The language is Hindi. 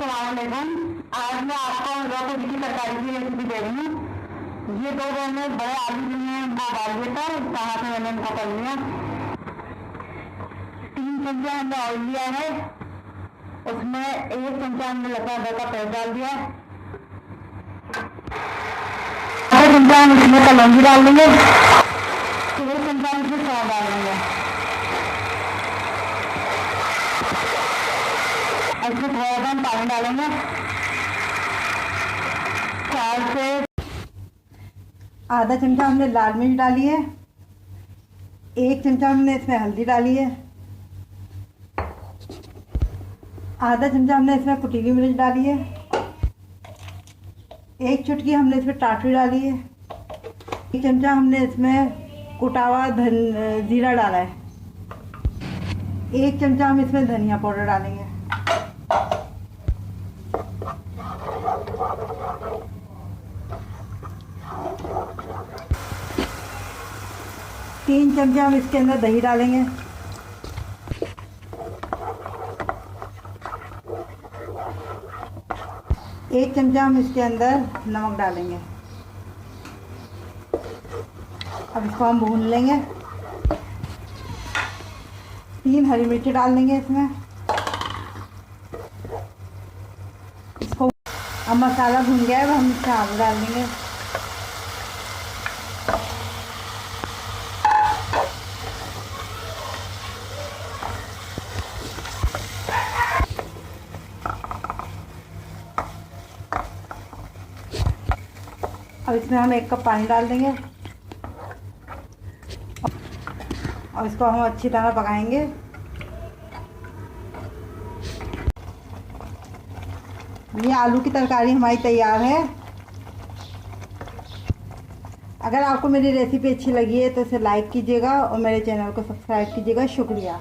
अस्सलामुअलैकुम। आज मैं आपको रोटी की तरकारी की रेसिपी दे रही हूँ। ये 2 मैंने बड़े आलू लिए हैं, वो उबाल दिए था, कहाँ से मैंने इनको कर लिया। 3 चमचा हमने ऑयल लिया है, उसमें 1 चमचा हमने लहसुन अदरक का पेस्ट डाल दिया। आधा चमचा हम इसमें कलौंजी डाल देंगे, 1 चमचा हम इसमें सौंफ डाल देंगे। इसमें थोड़ा सा हम पानी डालेंगे, 4 से आधा चमचा हमने लाल मिर्च डाली है, 1 चमचा हमने इसमें हल्दी डाली है, आधा चमचा हमने इसमें कुटीली मिर्च डाली है, 1 चुटकी हमने इसमें टाटरी डाली है, 1 चमचा हमने इसमें कुटा हुआ जीरा डाला है, 1 चमचा हम इसमें धनिया पाउडर डालेंगे। तीन चमचा हम इसके अंदर दही डालेंगे, 1 चमचा हम इसके अंदर नमक डालेंगे। अब इसको हम भून लेंगे। 3 हरी मिर्ची डाल देंगे इसमें। इसको अब मसाला भून गया है, अब हम इसमें आलू डाल देंगे। अब इसमें हम 1 कप पानी डाल देंगे और इसको हम अच्छी तरह पकाएंगे। ये आलू की तरकारी हमारी तैयार है। अगर आपको मेरी रेसिपी अच्छी लगी है तो इसे लाइक कीजिएगा और मेरे चैनल को सब्सक्राइब कीजिएगा। शुक्रिया।